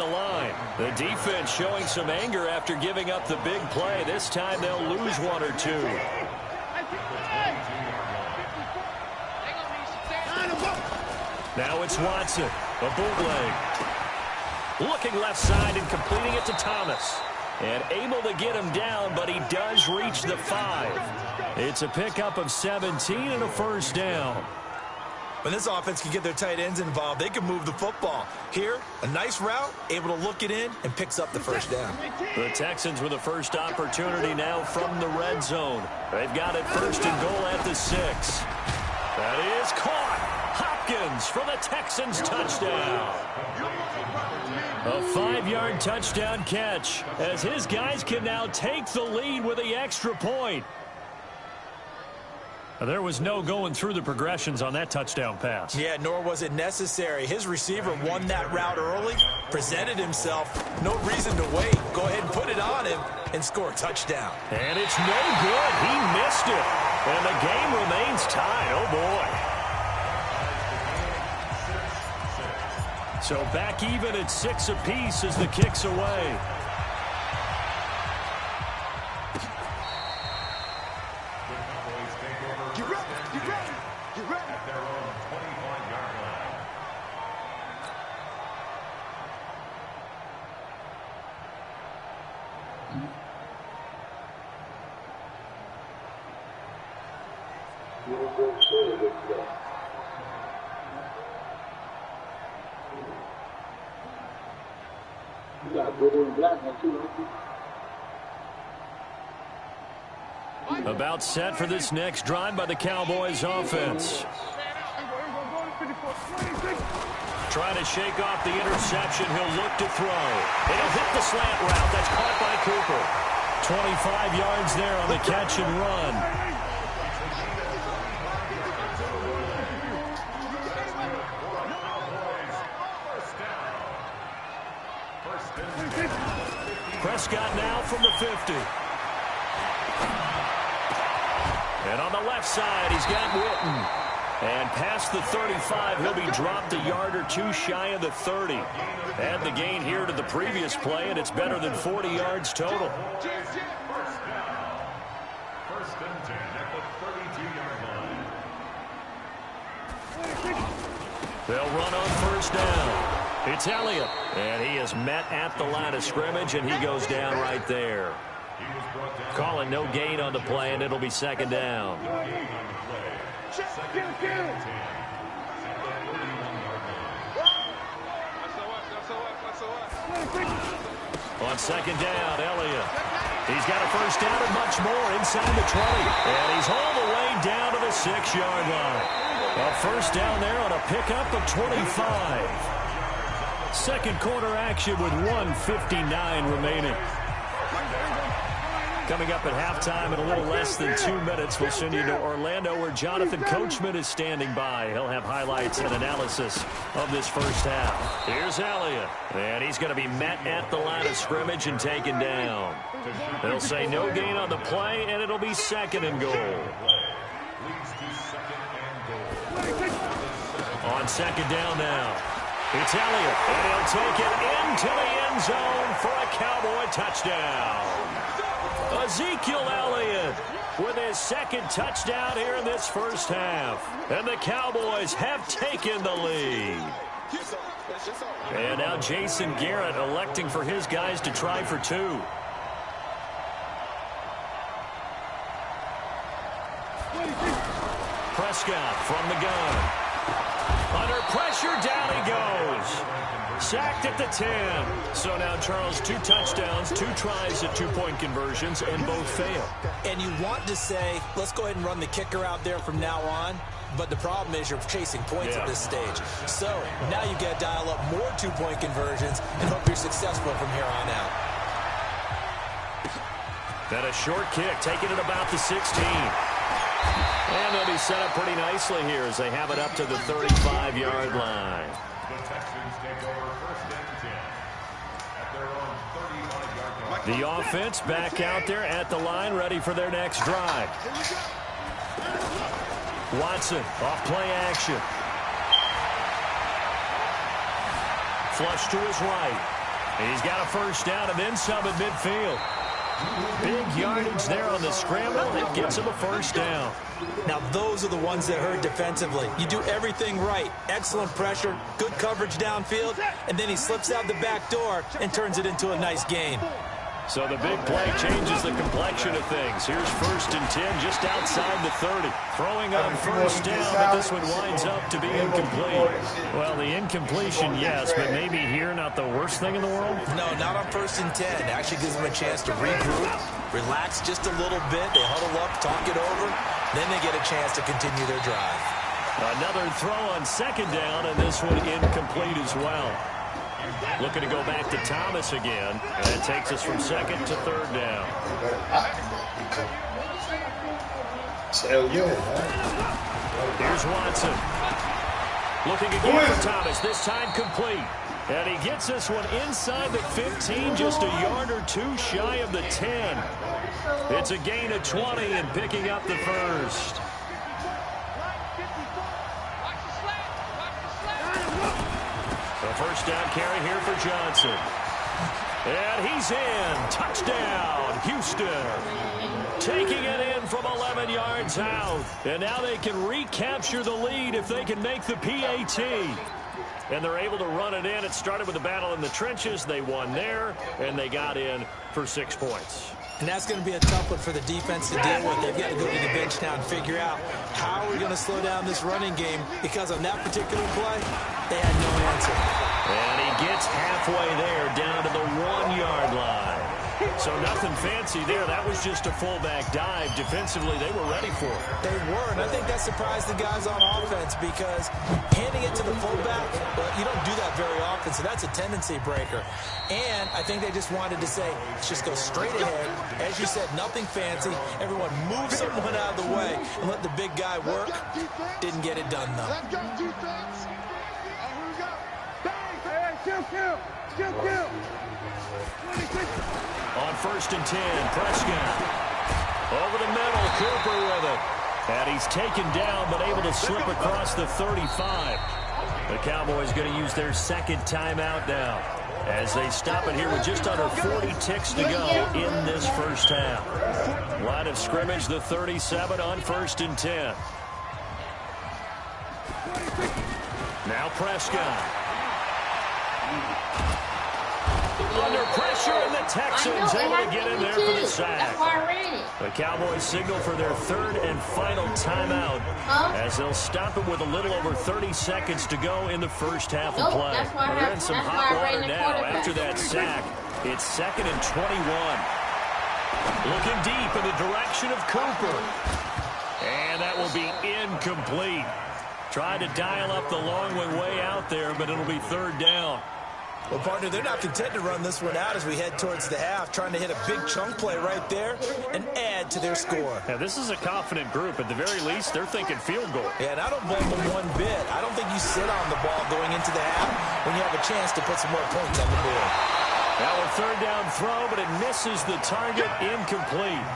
the line. The defense showing some anger after giving up the big play. This time they'll lose one or two. Now it's Watson, a bootleg. Looking left side and completing it to Thomas. And able to get him down, but he does reach the 5. It's a pickup of 17 and a first down. When this offense can get their tight ends involved, they can move the football. Here, a nice route, able to look it in, and picks up the first down. The Texans with the first opportunity now from the red zone. They've got it first and goal at the 6. That is caught. Hopkins for the Texans touchdown. A 5-yard touchdown catch as his guys can now take the lead with the extra point. There was no going through the progressions on that touchdown pass. Yeah, nor was it necessary. His receiver won that route early, presented himself. No reason to wait. Go ahead and put it on him and score a touchdown. And it's no good. He missed it. And the game remains tied. Oh, boy. So back even at 6 apiece as the kick's away. About set for this next drive by the Cowboys offense. Trying to shake off the interception. He'll look to throw. It'll hit the slant route. That's caught by Cooper. 25 yards there on the catch and run. Prescott now from the 50. And on the left side, he's got Witten. And past the 35, he'll be dropped a yard or two shy of the 30. Add the gain here to the previous play, and it's better than 40 yards total. First and 10 at the 32-yard line. They'll run on first down. It's Elliott. And he is met at the line of scrimmage, and he goes down right there. Calling no gain on the play, and it'll be second down. On second down, Elliott. He's got a first down and much more inside the 20. And he's all the way down to the 6-yard line. A first down there on a pickup of 25. Second quarter action with 1:59 remaining. Coming up at halftime in a little less than 2 minutes, we'll send you to Orlando where Jonathan Coachman is standing by. He'll have highlights and analysis of this first half. Here's Elliott, and he's going to be met at the line of scrimmage and taken down. They'll say no gain on the play, and it'll be second and goal. On second down now, it's Elliott, and he'll take it into the end zone for a Cowboy touchdown. Ezekiel Elliott with his second touchdown here in this first half. And the Cowboys have taken the lead. And now Jason Garrett electing for his guys to try for 2. Prescott from the gun. Under pressure, down he goes. Sacked at the 10. So now, Charles, 2 touchdowns, 2 tries at 2-point conversions, and both fail. And you want to say, let's go ahead and run the kicker out there from now on. But the problem is you're chasing points at this stage. So now you got to dial up more 2-point conversions and hope you're successful from here on out. Then a short kick, taking it about the 16. And they'll be set up pretty nicely here as they have it up to the 35-yard line. The Texans take over first and 10 at their own 35-yard line. The offense back out there at the line, ready for their next drive. Watson, off play action. Flush to his right. He's got a first down and then some at midfield. Big yardage there on the scramble. It gets him a first down. Now, those are the ones that hurt defensively. You do everything right. Excellent pressure, good coverage downfield, and then he slips out the back door and turns it into a nice gain. So the big play changes the complexion of things. Here's 1st and 10 just outside the 30. Throwing on first down, but this one winds up to be incomplete. Well, the incompletion, yes, but maybe here not the worst thing in the world? No, not on 1st and 10. It actually gives them a chance to regroup, relax just a little bit. They huddle up, talk it over. Then they get a chance to continue their drive. Another throw on 2nd down, and this one incomplete as well. Looking to go back to Thomas again, and that takes us from 2nd to 3rd down. Here's Watson. Looking again for Thomas, this time complete. And he gets this one inside the 15, just a yard or two shy of the 10. It's a gain of 20 and picking up the first. The first down carry here for Johnson. And he's in. Touchdown, Houston. Taking it in from 11 yards out. And now they can recapture the lead if they can make the PAT. And they're able to run it in. It started with a battle in the trenches. They won there, and they got in for 6 points. And that's going to be a tough one for the defense to deal with. They've got to go to the bench now and figure out how are we going to slow down this running game, because on that particular play, they had no answer. And he gets halfway there down to the 1-yard line. So nothing fancy there. That was just a fullback dive. Defensively, they were ready for it. They were, and I think that surprised the guys on offense, because handing it to the fullback, well, you don't do that very often, so that's a tendency breaker. And I think they just wanted to say, let's just go straight ahead. As you said, nothing fancy. Everyone move someone out of the way and let the big guy work. Didn't get it done, though. Let's go, defense. Here we go. Bang. Kill. On 1st and 10, Prescott. Over the middle, Cooper with it. And he's taken down, but able to slip across the 35. The Cowboys going to use their 2nd timeout now, as they stop it here with just under 40 ticks to go in this first half. Line of scrimmage, the 37 on 1st and 10. Now Prescott. Under pressure, and the Texans able to get in there for the sack. The Cowboys signal for their 3rd and final timeout, as they'll stop it with a little over 30 seconds to go in the first half of play. They're in some hot water now after that sack. It's 2nd and 21. Looking deep in the direction of Cooper. And that will be incomplete. Tried to dial up the long way out there, but it'll be 3rd down. Well, partner, they're not content to run this one out as we head towards the half, trying to hit a big chunk play right there and add to their score. Now, this is a confident group. At the very least, they're thinking field goal. Yeah, and I don't blame them one bit. I don't think you sit on the ball going into the half when you have a chance to put some more points on the board. Now a 3rd down throw, but it misses the target, incomplete.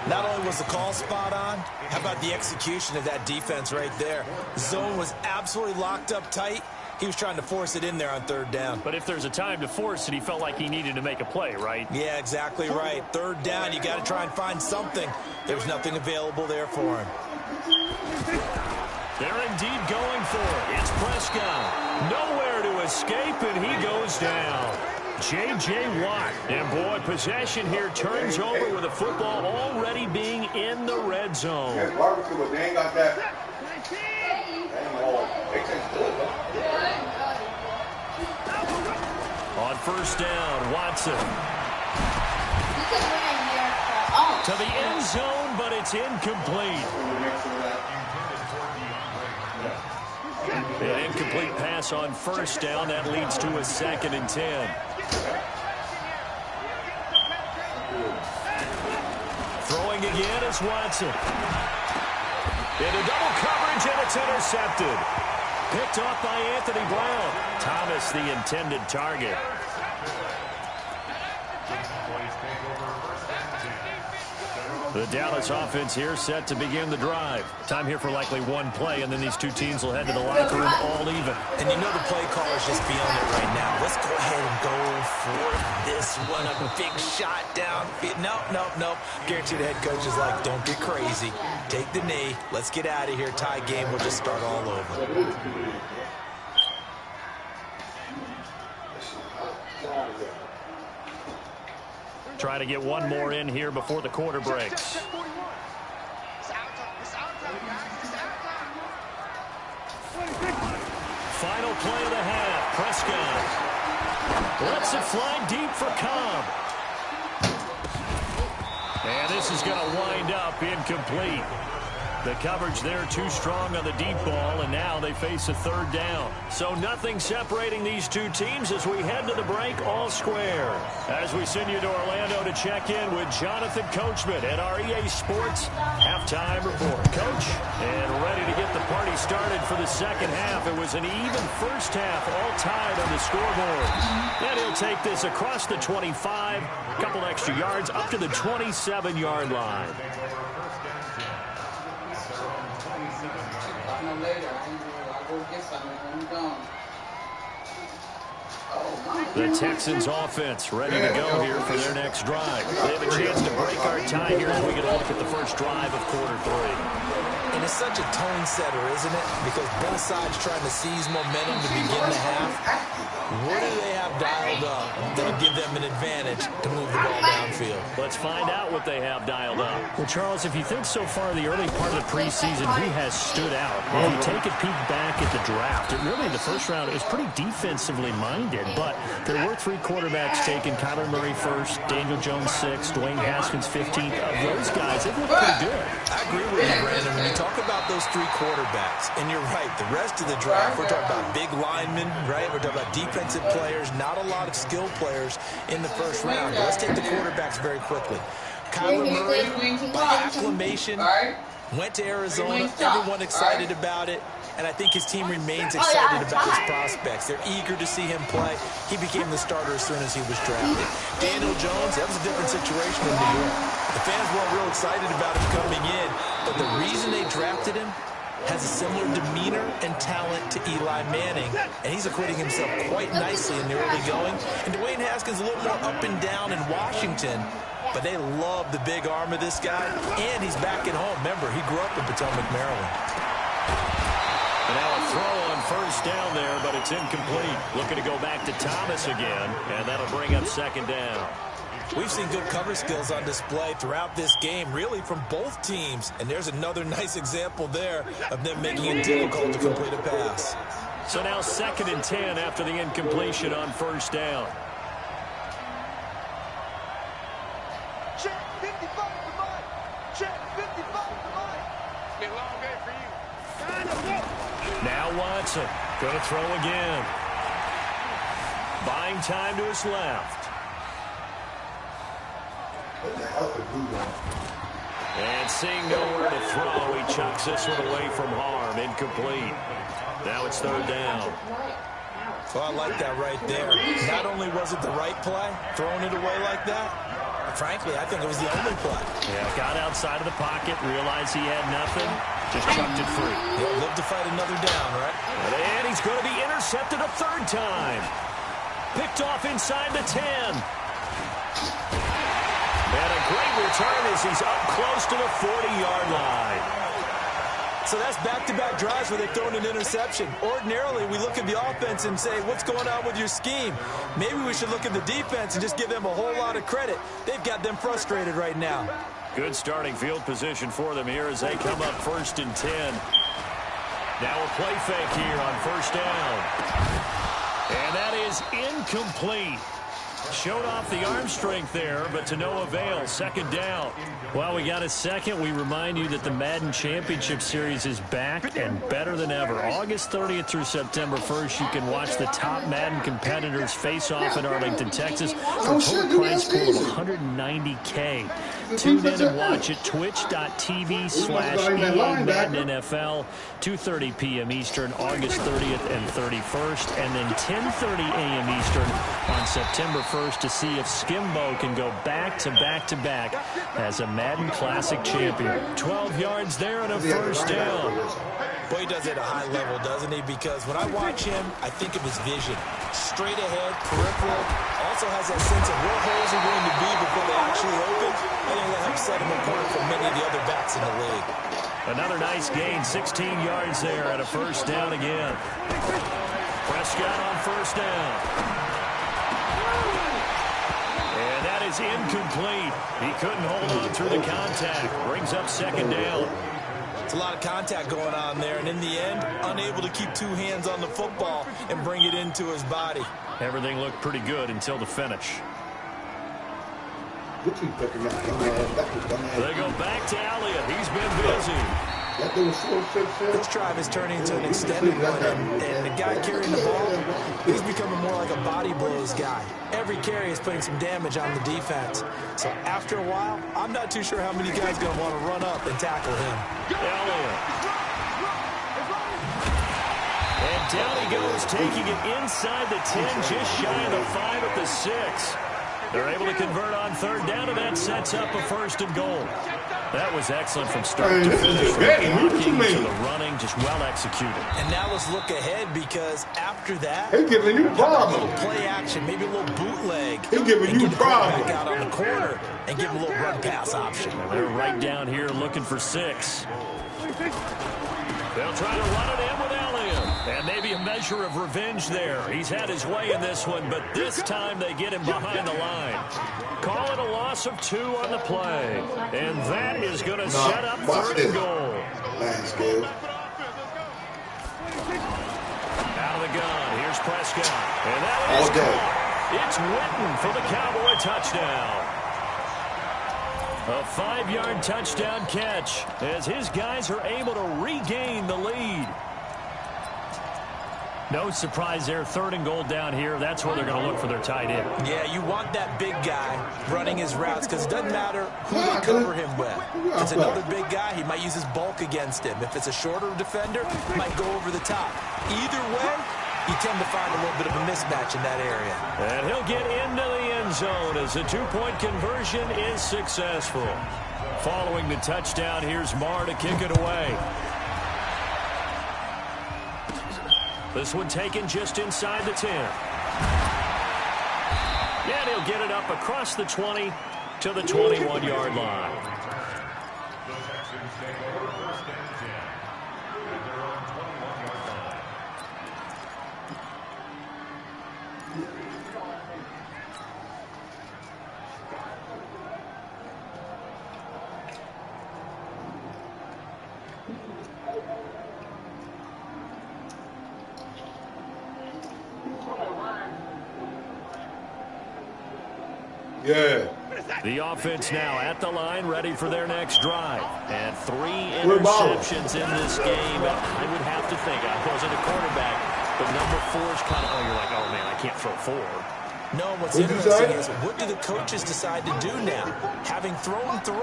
Not only was the call spot on, how about the execution of that defense right there? Zone was absolutely locked up tight. He was trying to force it in there on 3rd down. But if there's a time to force it, he felt like he needed to make a play, right? Yeah, exactly right. 3rd down, you got to try and find something. There's nothing available there for him. They're indeed going for it. It's Prescott. Nowhere to escape, and he goes down. J.J. Watt. And, boy, possession here turns over with the football already being in the red zone. They ain't got that. On 1st down, Watson. To the end zone, but it's incomplete. An incomplete pass on 1st down. That leads to a 2nd and 10. Throwing again is Watson. Into double coverage, and it's intercepted. Picked off by Anthony Brown. Thomas, the intended target. The Dallas offense here set to begin the drive. Time here for likely one play, and then these two teams will head to the locker room all even. And you know the play caller's just feeling it right now. Let's go ahead and go for this one, a big shot down. Nope. Guarantee the head coach is like, don't get crazy. Take the knee. Let's get out of here. Tie game. We'll just start all over. Try to get one more in here before the quarter breaks. Final play of the half. Prescott lets it fly deep for Cobb. And this is going to wind up incomplete. The coverage there too strong on the deep ball, and now they face a third down. So nothing separating these two teams as we head to the break, all square. As we send you to Orlando to check in with Jonathan Coachman at our EA Sports Halftime Report. Coach, and ready to get the party started for the second half. It was an even first half, all tied on the scoreboard. And he'll take this across the 25, a couple extra yards, up to the 27-yard line. The Texans offense ready to go here for their next drive. They have a chance to break our tie here as we get a look at the first drive of quarter three. And it's such a tone setter, isn't it? Because both sides trying to seize momentum to begin the half. What do they have dialed up that'll give them an advantage to move the ball downfield? Let's find out what they have dialed up. Well, Charles, if you think so far the early part of the preseason, who has stood out? If you take a peek back at the draft, it really, the first round, is pretty defensively minded. But there were 3 quarterbacks taken. Kyler Murray first, Daniel Jones 6th, Dwayne Haskins 15th. Of those guys, they've looked pretty good. I agree with you, Brandon. When you talk about those 3 quarterbacks, and you're right, the rest of the draft, we're talking about big linemen, right? We're talking about defensive players, not a lot of skill players in the first round. But let's take the quarterbacks very quickly. Kyler Murray, by acclamation, went to Arizona. Everyone excited about it. And I think his team remains excited about his prospects. They're eager to see him play. He became the starter as soon as he was drafted. Daniel Jones, that was a different situation in New York. The fans weren't real excited about him coming in. But the reason they drafted him has a similar demeanor and talent to Eli Manning. And he's acquitting himself quite nicely in the early going. And Dwayne Haskins a little more up and down in Washington. But they love the big arm of this guy. And he's back at home. Remember, he grew up in Potomac, Maryland. And now a throw on first down there, but it's incomplete. Looking to go back to Thomas again, and that'll bring up second down. We've seen good cover skills on display throughout this game, really from both teams. And there's another nice example there of them making it difficult to complete a pass. So now 2nd and 10 after the incompletion on first down. Check 55 for Mike. Check 55 for Mike. It's been a long day for you. Now Watson going to throw again. Buying time to his left. And seeing nowhere to throw, he chucks this one away from harm. Incomplete. Now it's third down. Well, I like that right there. Not only was it the right play, throwing it away like that, frankly, I think it was the only play. Yeah, got outside of the pocket, realized he had nothing, just chucked it free. He'll live to fight another down, right? And he's going to be intercepted a third time. Picked off inside the 10. And a great return as he's up close to the 40-yard line. So that's back-to-back drives where they've thrown an interception. Ordinarily, we look at the offense and say, what's going on with your scheme? Maybe we should look at the defense and just give them a whole lot of credit. They've got them frustrated right now. Good starting field position for them here as they come up 1st and 10. Now a play fake here on first down. And that is incomplete. Showed off the arm strength there, but to no avail. 2nd down. Well, we got a second. We remind you that the Madden Championship Series is back and better than ever. August 30th through September 1st, you can watch the top Madden competitors face off in Arlington, Texas for a total prize pool of $190K. Tune in and watch it. Twitch.tv/EA Madden NFL, 2:30 p.m. Eastern, August 30th and 31st, and then 10:30 a.m. Eastern on September 1st to see if Skimbo can go back-to-back-to-back as a Madden Classic champion. 12 yards there and a first down. Boy, he does it at a high level, doesn't he? Because when I watch him, I think of his vision. Straight ahead, peripheral. Also has that sense of where holes are going to be before they actually open. I think that helps set him apart from many of the other backs in the league. Another nice gain, 16 yards there at a first down again. Prescott on first down. And that is incomplete. He couldn't hold on through the contact. Brings up second down. It's a lot of contact going on there, and in the end, unable to keep two hands on the football and bring it into his body. Everything looked pretty good until the finish. They go back to Elliott. He's been busy. This drive is turning into an extended one, and the guy carrying the ball, he's becoming more like a body blows guy. Every carry is putting some damage on the defense. So after a while, I'm not too sure how many guys are going to want to run up and tackle him. Elliott. And down he goes, taking it inside the 10, just shy of the 5 at the 6. They're able to convert on third down, and that sets up a first and goal. That was excellent from start to finish. From blocking to the running, just well executed. And now let's look ahead, because after that, they're giving you problems. A little play action, maybe a little bootleg. They're giving you problems. Back out on the corner and give him a little run pass option. And they're right down here looking for 6. They'll try to run it in with Elliott. And maybe a measure of revenge there. He's had his way in this one, but this time they get him behind the line. Call it a loss of 2 on the play. And that is going to set up third and goal. Out of the gun. Here's Prescott. And that is caught. It's Witten for the Cowboy touchdown. A 5-yard touchdown catch as his guys are able to regain the lead. No surprise there. Third and goal down here. That's where they're going to look for their tight end. Yeah, you want that big guy running his routes, because it doesn't matter who they cover him with. If it's another big guy, he might use his bulk against him. If it's a shorter defender, he might go over the top. Either way, you tend to find a little bit of a mismatch in that area. And he'll get into the end zone as the 2-point conversion is successful. Following the touchdown, here's Marr to kick it away. This one taken just inside the 10. And he'll get it up across the 20 to the 21-yard line. The Texans take over first and 10 at their own 21-yard line. Yeah. The offense now at the line, ready for their next drive. And 3 interceptions in this game. I would have to think, I wasn't a quarterback, but number 4 is kind of, you're like, oh, man, I can't throw 4. No, what's interesting is, what do the coaches decide to do now? Having thrown 3,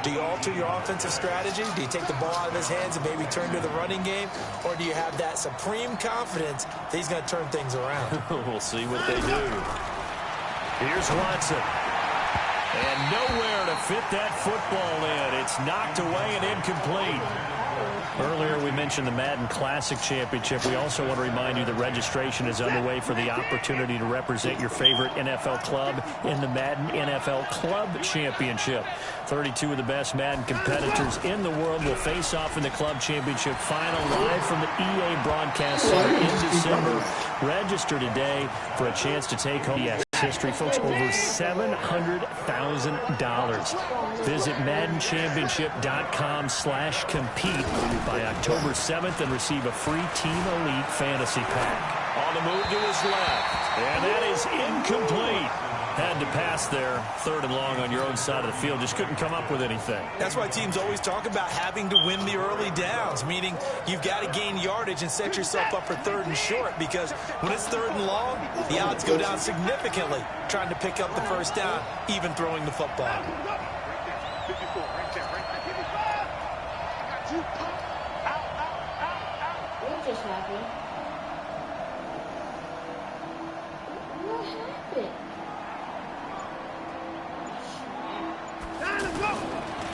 do you alter your offensive strategy? Do you take the ball out of his hands and maybe turn to the running game? Or do you have that supreme confidence that he's going to turn things around? We'll see what they do. Here's Watson. And nowhere to fit that football in. It's knocked away and incomplete. Earlier we mentioned the Madden Classic Championship. We also want to remind you that registration is underway for the opportunity to represent your favorite NFL club in the Madden NFL Club Championship. 32 of the best Madden competitors in the world will face off in the Club Championship final live from the EA Broadcast Center in December. Register today for a chance to take home history, folks. Over $700,000. Visit MaddenChampionship.com/compete by October 7th and receive a free Team Elite Fantasy Pack. On the move to his left, and that is incomplete. Had to pass there, 3rd and long on your own side of the field. Just couldn't come up with anything. That's why teams always talk about having to win the early downs, meaning you've got to gain yardage and set yourself up for 3rd and short, because when it's 3rd and long, the odds go down significantly trying to pick up the first down, even throwing the football. What just happened? What happened?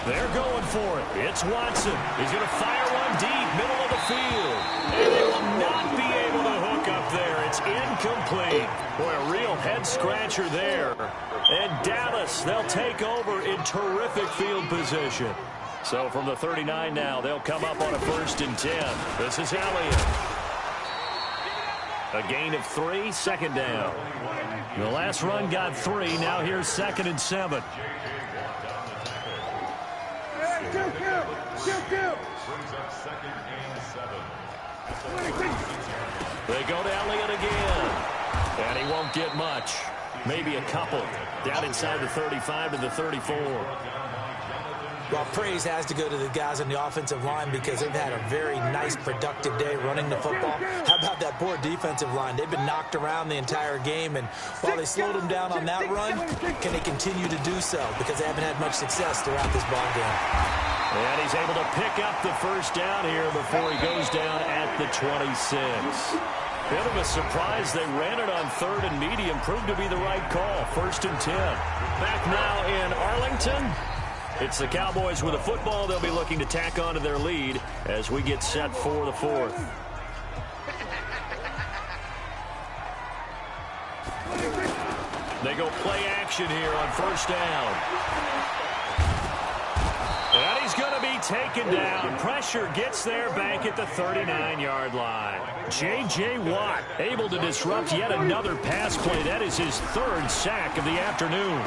They're going for it. It's Watson. He's going to fire one one deep, middle of the field. And they will not be able to hook up there. It's incomplete. Boy, a real head-scratcher there. And Dallas, they'll take over in terrific field position. So from the 39 now, they'll come up on a 1st and 10. This is Elliott. A gain of 3, 2nd down. The last run got 3. Now here's 2nd and 7. They go to Elliott again. And he won't get much. Maybe a couple. Down inside the 35 to the 34. Well, praise has to go to the guys on the offensive line because they've had a very nice, productive day running the football. How about that poor defensive line? They've been knocked around the entire game, and while they slowed them down on that run, can they continue to do so? Because they haven't had much success throughout this ball game. And he's able to pick up the 1st down here before he goes down at the 26. Bit of a surprise. They ran it on 3rd and medium. Proved to be the right call. 1st and 10. Back now in Arlington. It's the Cowboys with a football. They'll be looking to tack on to their lead as we get set for the 4th. They go play action here on 1st down. And he's going to be taken down. Pressure gets there back at the 39-yard line. J.J. Watt able to disrupt yet another pass play. That is his 3rd sack of the afternoon.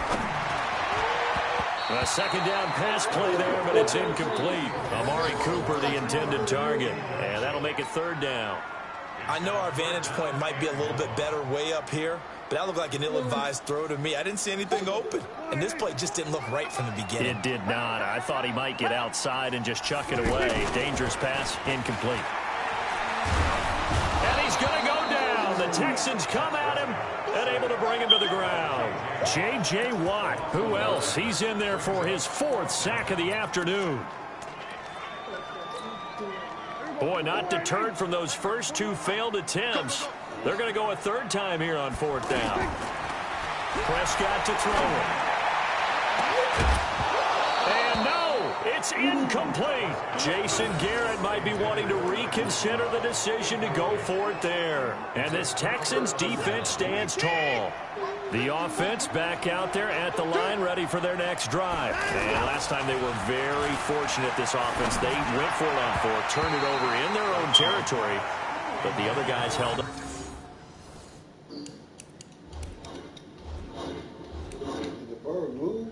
A 2nd down pass play there, but it's incomplete. Amari Cooper, the intended target. And that'll make it 3rd down. I know our vantage point might be a little bit better way up here, but that looked like an ill-advised throw to me. I didn't see anything open, and this play just didn't look right from the beginning. It did not. I thought he might get outside and just chuck it away. Dangerous pass, incomplete. And he's going to go down. The Texans come at him and able to bring him to the ground. J.J. Watt, who else? He's in there for his 4th sack of the afternoon. Boy, not deterred from those first 2 failed attempts. They're going to go a 3rd time here on 4th down. Prescott to throw it. And no, it's incomplete. Jason Garrett might be wanting to reconsider the decision to go for it there. And this Texans defense stands tall. The offense back out there at the line, ready for their next drive. And last time they were very fortunate, this offense. They went for it on 4th, turned it over in their own territory, but the other guys held up. The bird moved.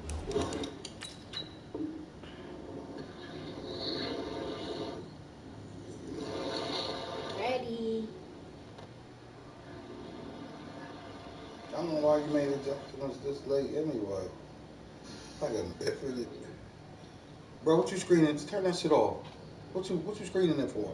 Ready. I don't know why you made adjustments this late anyway. I got it. Bro, what you screening? Turn that shit off. What you screening it for?